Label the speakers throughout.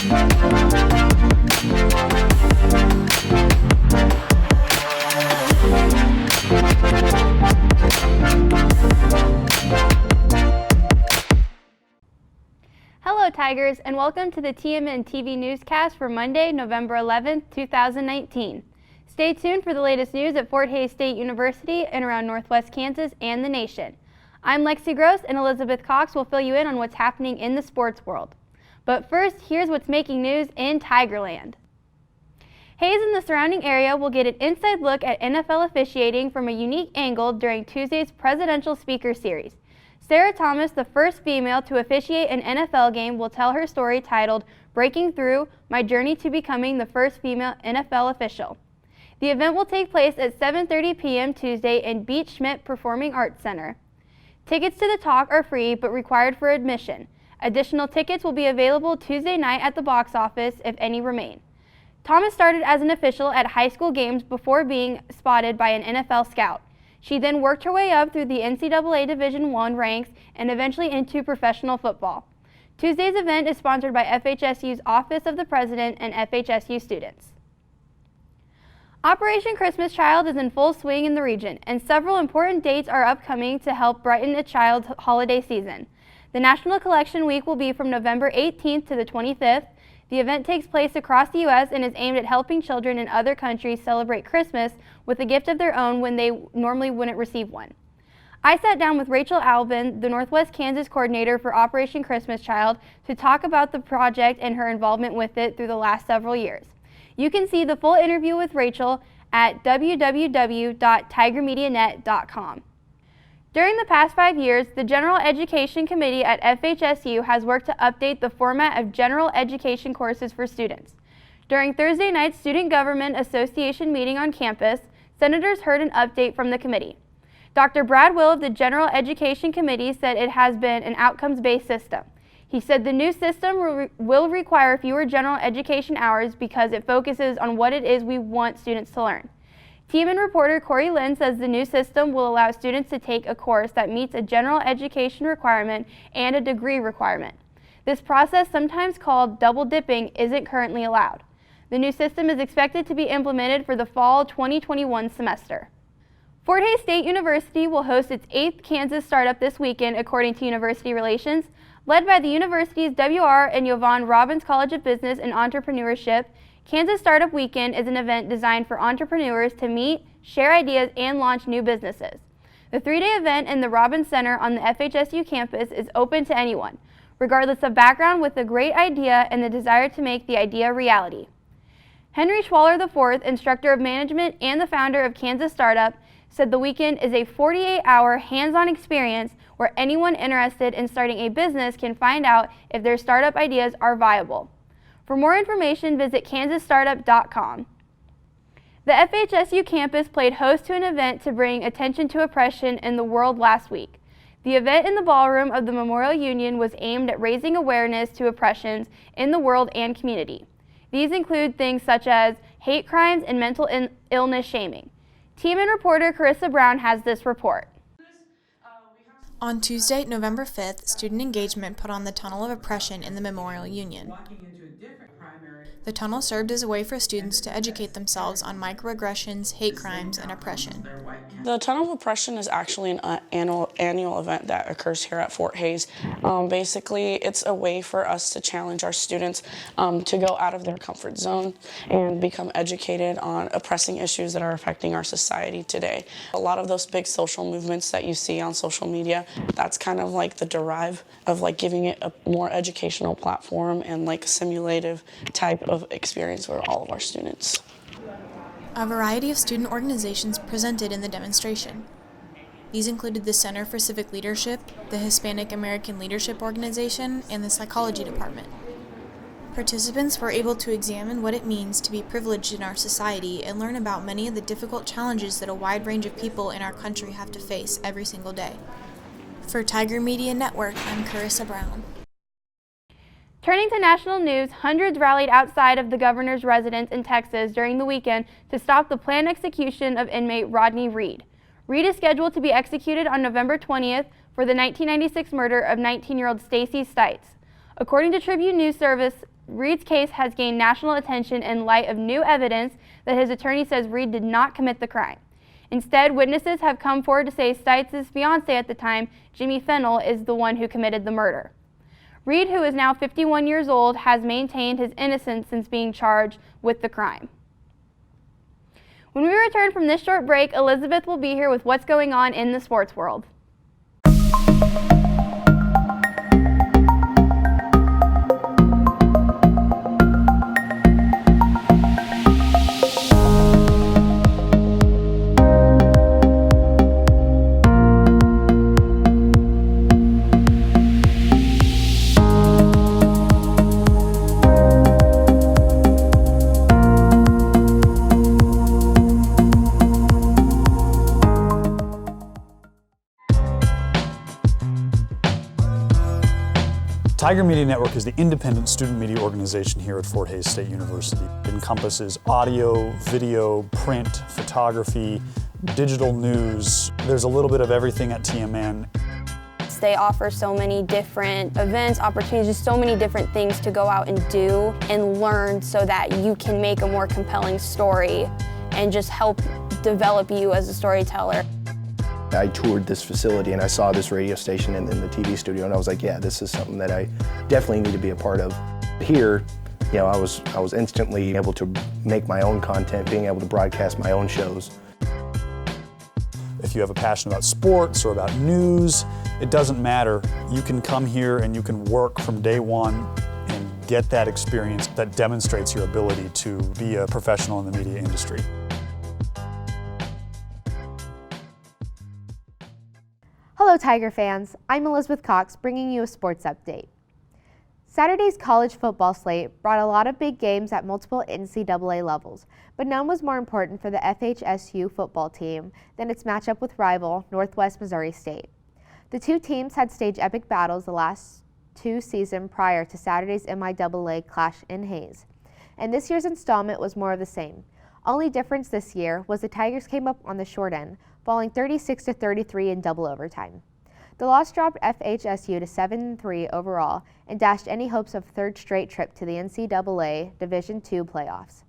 Speaker 1: Hello Tigers, and welcome to the TMNtv newscast for Monday, November 11th, 2019. Stay tuned for the latest news at Fort Hays State University and around Northwest Kansas and the nation. I'm Lexi Gross, and Elizabeth Cox will fill you in on what's happening in the sports world. But first, here's what's making news in Tigerland. Hays and the surrounding area will get an inside look at NFL officiating from a unique angle during Tuesday's Presidential Speaker Series. Sarah Thomas, the first female to officiate an NFL game, will tell her story titled Breaking Through: My Journey to Becoming the First Female NFL Official. The event will take place at 7:30 p.m. Tuesday in Beach Schmidt Performing Arts Center. Tickets to the talk are free but required for admission. Additional tickets will be available Tuesday night at the box office if any remain. Thomas started as an official at high school games before being spotted by an NFL scout. She then worked her way up through the NCAA Division I ranks and eventually into professional football. Tuesday's event is sponsored by FHSU's Office of the President and FHSU students. Operation Christmas Child is in full swing in the region, and several important dates are upcoming to help brighten a child's holiday season. The National Collection Week will be from November 18th to the 25th. The event takes place across the U.S. and is aimed at helping children in other countries celebrate Christmas with a gift of their own when they normally wouldn't receive one. I sat down with Rachel Albin, the Northwest Kansas coordinator for Operation Christmas Child, to talk about the project and her involvement with it through the last several years. You can see the full interview with Rachel at www.tigermedianet.com. During the past 5 years, the General Education Committee at FHSU has worked to update the format of general education courses for students. During Thursday night's Student Government Association meeting on campus, senators heard an update from the committee. Dr. Brad Will of the General Education Committee said it has been an outcomes-based system. He said the new system will require fewer general education hours because it focuses on what it is we want students to learn. TMN reporter Corey Lynn says the new system will allow students to take a course that meets a general education requirement and a degree requirement. This process, sometimes called double dipping, isn't currently allowed. The new system is expected to be implemented for the fall 2021 semester. Fort Hays State University will host its 8th Kansas Startup this weekend, according to University Relations. Led by the university's W.R. and Yvonne Robbins College of Business and Entrepreneurship, Kansas Startup Weekend is an event designed for entrepreneurs to meet, share ideas, and launch new businesses. The 3-day event in the Robbins Center on the FHSU campus is open to anyone, regardless of background, with a great idea and the desire to make the idea a reality. Henry Schwaller IV, instructor of management and the founder of Kansas Startup, said the weekend is a 48-hour hands-on experience where anyone interested in starting a business can find out if their startup ideas are viable. For more information, visit kansasstartup.com. The FHSU campus played host to an event to bring attention to oppression in the world last week. The event in the ballroom of the Memorial Union was aimed at raising awareness to oppressions in the world and community. These include things such as hate crimes and mental illness shaming. TMN reporter Carissa Brown has this report.
Speaker 2: On Tuesday, November 5th, student engagement put on the Tunnel of Oppression in the Memorial Union. The tunnel served as a way for students to educate themselves on microaggressions, hate crimes, and oppression.
Speaker 3: The Tunnel of Oppression is actually an annual event that occurs here at Fort Hays. Basically, it's a way for us to challenge our students to go out of their comfort zone and become educated on oppressing issues that are affecting our society today. A lot of those big social movements that you see on social media, that's kind of like the derive of like giving it a more educational platform and like a simulative type of experience for all of our students.
Speaker 2: A variety of student organizations presented in the demonstration. These included the Center for Civic Leadership, the Hispanic American Leadership Organization, and the Psychology Department. Participants were able to examine what it means to be privileged in our society and learn about many of the difficult challenges that a wide range of people in our country have to face every single day. For Tiger Media Network, I'm Carissa Brown.
Speaker 1: Turning to national news, hundreds rallied outside of the governor's residence in Texas during the weekend to stop the planned execution of inmate Rodney Reed. Reed is scheduled to be executed on November 20th for the 1996 murder of 19-year-old Stacy Stites. According to Tribune News Service, Reed's case has gained national attention in light of new evidence that his attorney says Reed did not commit the crime. Instead, witnesses have come forward to say Stites' fiancé at the time, Jimmy Fennell, is the one who committed the murder. Reed, who is now 51 years old, has maintained his innocence since being charged with the crime. When we return from this short break, Elizabeth will be here with what's going on in the sports world.
Speaker 4: Tiger Media Network is the independent student media organization here at Fort Hays State University. It encompasses audio, video, print, photography, digital news. There's a little bit of everything at TMN.
Speaker 5: They offer so many different events, opportunities, just so many different things to go out and do and learn so that you can make a more compelling story and just help develop you as a storyteller.
Speaker 6: I toured this facility and I saw this radio station and then the TV studio, and I was like, yeah, this is something that I definitely need to be a part of. Here, you know, I was instantly able to make my own content, being able to broadcast my own shows.
Speaker 4: If you have a passion about sports or about news, it doesn't matter. You can come here and you can work from day one and get that experience that demonstrates your ability to be a professional in the media industry.
Speaker 7: Hello Tiger fans, I'm Elizabeth Cox bringing you a sports update. Saturday's college football slate brought a lot of big games at multiple NCAA levels, but none was more important for the FHSU football team than its matchup with rival Northwest Missouri State. The two teams had staged epic battles the last two seasons prior to Saturday's MIAA clash in Hays, and this year's installment was more of the same. Only difference this year was the Tigers came up on the short end, falling 36-33 in double overtime. The loss dropped FHSU to 7-3 overall and dashed any hopes of a third straight trip to the NCAA Division II playoffs.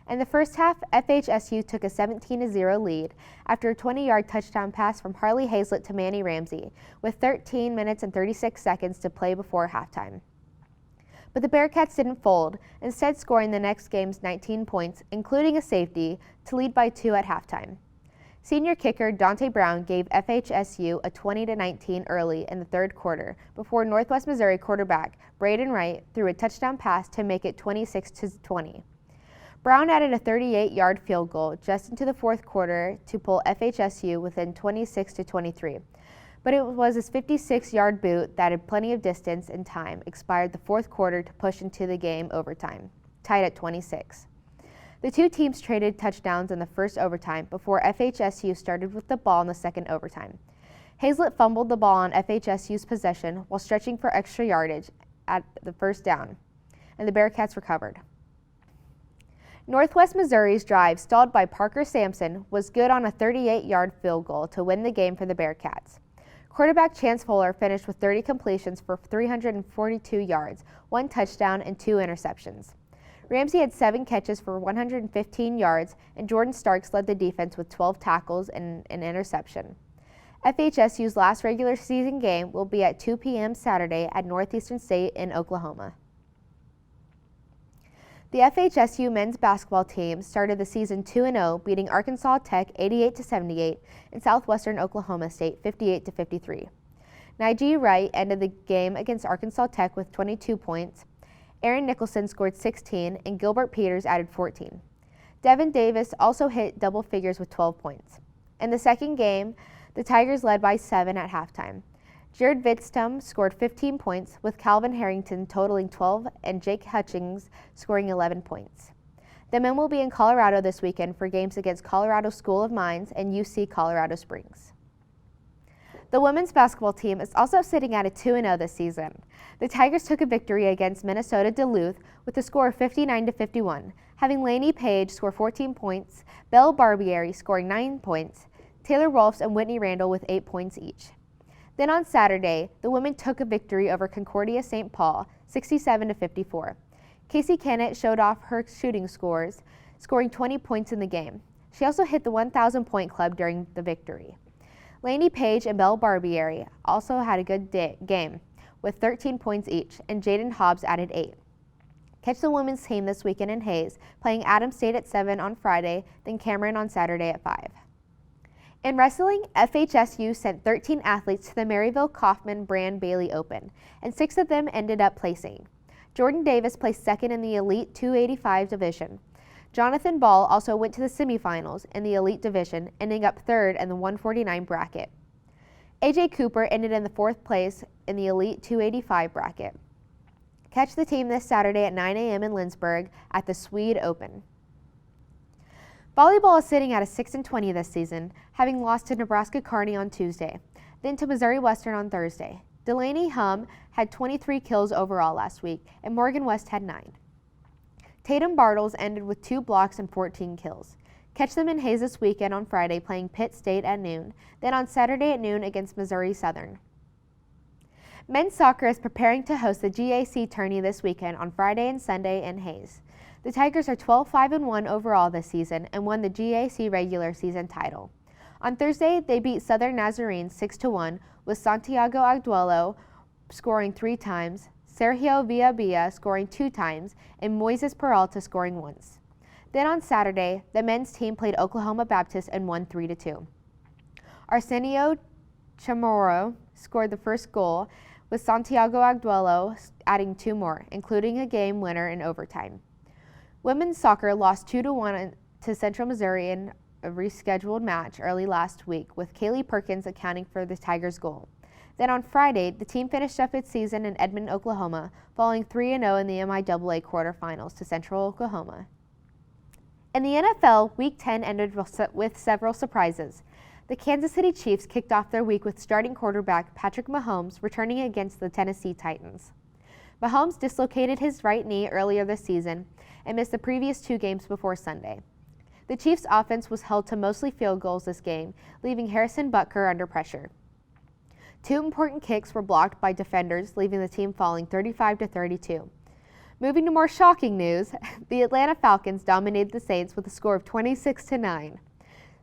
Speaker 7: In the first half, FHSU took a 17-0 lead after a 20-yard touchdown pass from Harley Hazlett to Manny Ramsey, with 13 minutes and 36 seconds to play before halftime. But the Bearcats didn't fold, instead scoring the next game's 19 points, including a safety, to lead by 2 at halftime. Senior kicker Dante Brown gave FHSU a 20-19 early in the third quarter before Northwest Missouri quarterback Braden Wright threw a touchdown pass to make it 26-20. Brown added a 38-yard field goal just into the fourth quarter to pull FHSU within 26-23. But it was his 56-yard boot that had plenty of distance and time expired the fourth quarter to push into the game overtime, tied at 26. The two teams traded touchdowns in the first overtime before FHSU started with the ball in the second overtime. Hazlett fumbled the ball on FHSU's possession while stretching for extra yardage at the first down, and the Bearcats recovered. Northwest Missouri's drive, stalled by Parker Sampson, was good on a 38-yard field goal to win the game for the Bearcats. Quarterback Chance Fuller finished with 30 completions for 342 yards, 1 touchdown, and 2 interceptions. Ramsey had 7 catches for 115 yards, and Jordan Starks led the defense with 12 tackles and an interception. FHSU's last regular season game will be at 2 p.m. Saturday at Northeastern State in Oklahoma. The FHSU men's basketball team started the season 2-0, beating Arkansas Tech 88-78 and Southwestern Oklahoma State 58-53. Najee Wright ended the game against Arkansas Tech with 22 points. Aaron Nicholson scored 16, and Gilbert Peters added 14. Devin Davis also hit double figures with 12 points. In the second game, the Tigers led by 7 at halftime. Jared Vidstum scored 15 points, with Calvin Harrington totaling 12 and Jake Hutchings scoring 11 points. The men will be in Colorado this weekend for games against Colorado School of Mines and UC Colorado Springs. The women's basketball team is also sitting at a 2-0 this season. The Tigers took a victory against Minnesota Duluth with a score of 59-51, having Lainey Page score 14 points, Belle Barbieri scoring 9 points, Taylor Rolfs and Whitney Randall with 8 points each. Then on Saturday, the women took a victory over Concordia St. Paul, 67-54. Casey Kennett showed off her shooting scores, scoring 20 points in the game. She also hit the 1,000-point club during the victory. Lainey Page and Belle Barbieri also had a good game, with 13 points each, and Jaden Hobbs added 8. Catch the women's team this weekend in Hayes, playing Adams State at 7 on Friday, then Cameron on Saturday at 5. In wrestling, FHSU sent 13 athletes to the Maryville Kaufman Brand Bailey Open, and 6 of them ended up placing. Jordan Davis placed second in the Elite 285 division. Jonathan Ball also went to the semifinals in the Elite division, ending up third in the 149 bracket. AJ Cooper ended in the 4th place in the Elite 285 bracket. Catch the team this Saturday at 9 a.m. in Lindsborg at the Swede Open. Volleyball is sitting at a 6-20 this season, having lost to Nebraska Kearney on Tuesday, then to Missouri Western on Thursday. Delaney Hum had 23 kills overall last week, and Morgan West had 9. Tatum Bartles ended with 2 blocks and 14 kills. Catch them in Hayes this weekend on Friday playing Pitt State at noon, then on Saturday at noon against Missouri Southern. Men's soccer is preparing to host the GAC tourney this weekend on Friday and Sunday in Hayes. The Tigers are 12-5-1 overall this season and won the GAC regular season title. On Thursday, they beat Southern Nazarenes 6-1, with Santiago Agduelo scoring 3 times, Sergio Villavilla scoring 2 times, and Moises Peralta scoring once. Then on Saturday, the men's team played Oklahoma Baptist and won 3-2. Arsenio Chamorro scored the first goal, with Santiago Agduelo adding 2 more, including a game winner in overtime. Women's soccer lost 2-1 to Central Missouri in a rescheduled match early last week, with Kaylee Perkins accounting for the Tigers' goal. Then on Friday, the team finished up its season in Edmond, Oklahoma, falling 3-0 in the MIAA quarterfinals to Central Oklahoma. In the NFL, Week 10 ended with several surprises. The Kansas City Chiefs kicked off their week with starting quarterback Patrick Mahomes returning against the Tennessee Titans. Mahomes dislocated his right knee earlier this season and missed the previous 2 games before Sunday. The Chiefs' offense was held to mostly field goals this game, leaving Harrison Butker under pressure. 2 important kicks were blocked by defenders, leaving the team falling 35-32. Moving to more shocking news, the Atlanta Falcons dominated the Saints with a score of 26-9.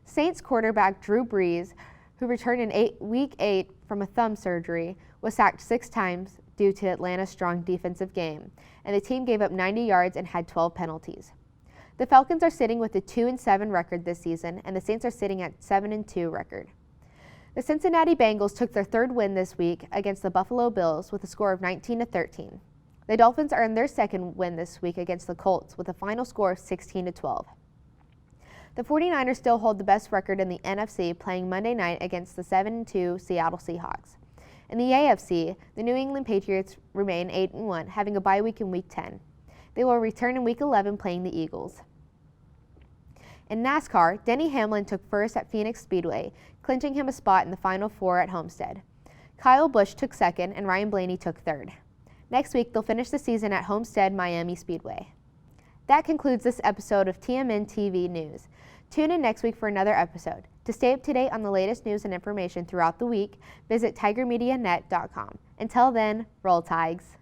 Speaker 7: Saints quarterback Drew Brees, who returned in Week 8 from a thumb surgery, was sacked 6 times due to Atlanta's strong defensive game, and the team gave up 90 yards and had 12 penalties. The Falcons are sitting with a 2-7 record this season, and the Saints are sitting at 7-2 record. The Cincinnati Bengals took their 3rd win this week against the Buffalo Bills with a score of 19-13. The Dolphins earned their 2nd win this week against the Colts with a final score of 16-12. The 49ers still hold the best record in the NFC, playing Monday night against the 7-2 Seattle Seahawks. In the AFC, the New England Patriots remain 8-1, having a bye week in Week 10. They will return in Week 11 playing the Eagles. In NASCAR, Denny Hamlin took first at Phoenix Speedway, clinching him a spot in the Final 4 at Homestead. Kyle Busch took second and Ryan Blaney took third. Next week, they'll finish the season at Homestead Miami Speedway. That concludes this episode of TMNtv News. Tune in next week for another episode. To stay up to date on the latest news and information throughout the week, visit tigermedianet.com. Until then, roll Tigers.